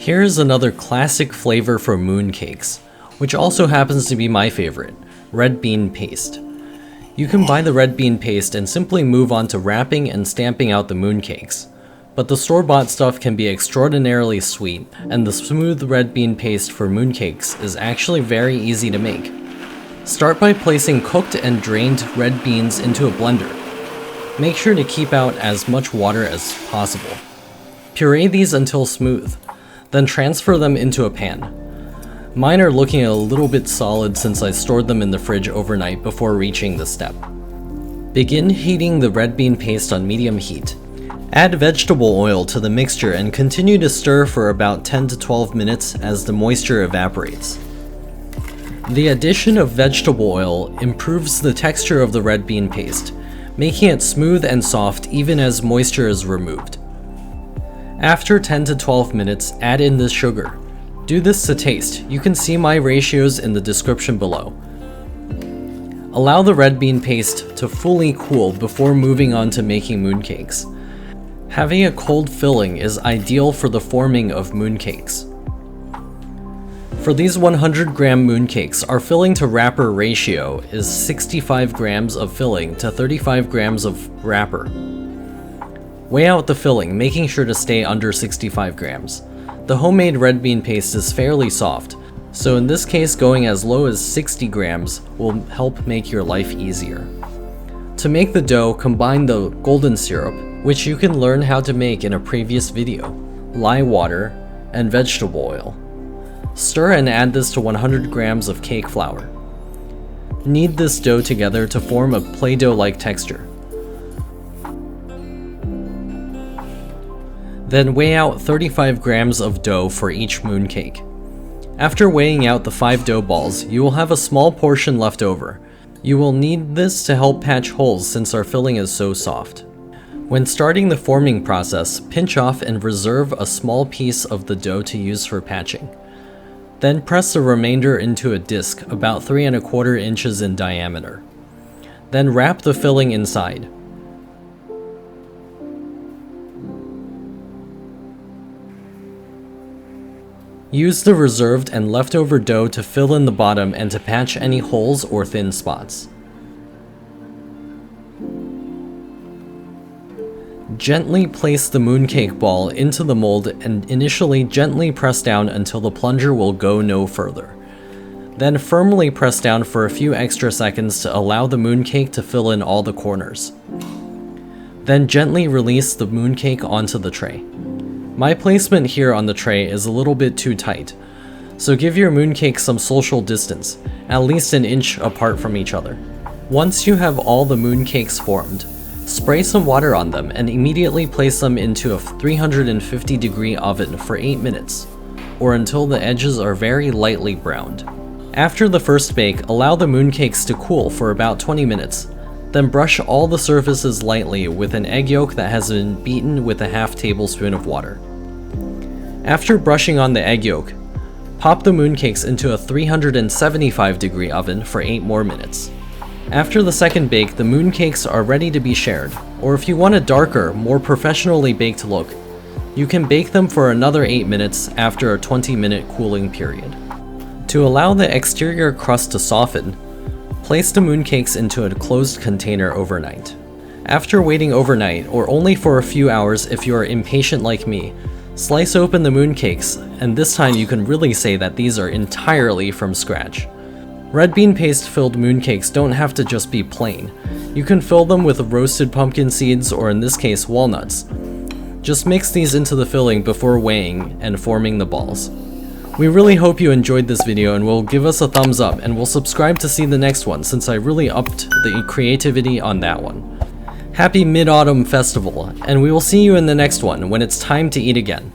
Here's another classic flavor for mooncakes, which also happens to be my favorite, red bean paste. You can buy the red bean paste and simply move on to wrapping and stamping out the mooncakes. But the store-bought stuff can be extraordinarily sweet, and the smooth red bean paste for mooncakes is actually very easy to make. Start by placing cooked and drained red beans into a blender. Make sure to keep out as much water as possible. Puree these until smooth, then transfer them into a pan. Mine are looking a little bit solid since I stored them in the fridge overnight before reaching this step. Begin heating the red bean paste on medium heat. Add vegetable oil to the mixture and continue to stir for about 10 to 12 minutes as the moisture evaporates. The addition of vegetable oil improves the texture of the red bean paste, making it smooth and soft even as moisture is removed. After 10 to 12 minutes, add in the sugar. Do this to taste. You can see my ratios in the description below. Allow the red bean paste to fully cool before moving on to making mooncakes. Having a cold filling is ideal for the forming of mooncakes. For these 100-gram mooncakes, our filling to wrapper ratio is 65 grams of filling to 35 grams of wrapper. Weigh out the filling, making sure to stay under 65 grams. The homemade red bean paste is fairly soft, so in this case going as low as 60 grams will help make your life easier. To make the dough, combine the golden syrup, which you can learn how to make in a previous video, lye water, and vegetable oil. Stir and add this to 100 grams of cake flour. Knead this dough together to form a Play-Doh-like texture. Then weigh out 35 grams of dough for each mooncake. After weighing out the 5 dough balls, you will have a small portion left over. You will need this to help patch holes since our filling is so soft. When starting the forming process, pinch off and reserve a small piece of the dough to use for patching. Then press the remainder into a disc about 3 1/4 inches in diameter. Then wrap the filling inside. Use the reserved and leftover dough to fill in the bottom and to patch any holes or thin spots. Gently place the mooncake ball into the mold and initially gently press down until the plunger will go no further. Then firmly press down for a few extra seconds to allow the mooncake to fill in all the corners. Then gently release the mooncake onto the tray. My placement here on the tray is a little bit too tight, so give your mooncake some social distance, at least an inch apart from each other. Once you have all the mooncakes formed, spray some water on them and immediately place them into a 350-degree oven for 8 minutes, or until the edges are very lightly browned. After the first bake, allow the mooncakes to cool for about 20 minutes. Then brush all the surfaces lightly with an egg yolk that has been beaten with a half tablespoon of water. After brushing on the egg yolk, pop the mooncakes into a 375-degree oven for 8 more minutes. After the second bake, the mooncakes are ready to be shared, or if you want a darker, more professionally baked look, you can bake them for another 8 minutes after a 20-minute cooling period. To allow the exterior crust to soften, place the mooncakes into a closed container overnight. After waiting overnight, or only for a few hours if you are impatient like me, slice open the mooncakes, and this time you can really say that these are entirely from scratch. Red bean paste filled mooncakes don't have to just be plain. You can fill them with roasted pumpkin seeds, or in this case walnuts. Just mix these into the filling before weighing and forming the balls. We really hope you enjoyed this video and will give us a thumbs up, and will subscribe to see the next one since I really upped the creativity on that one. Happy Mid-Autumn Festival, and we will see you in the next one when it's time to eat again.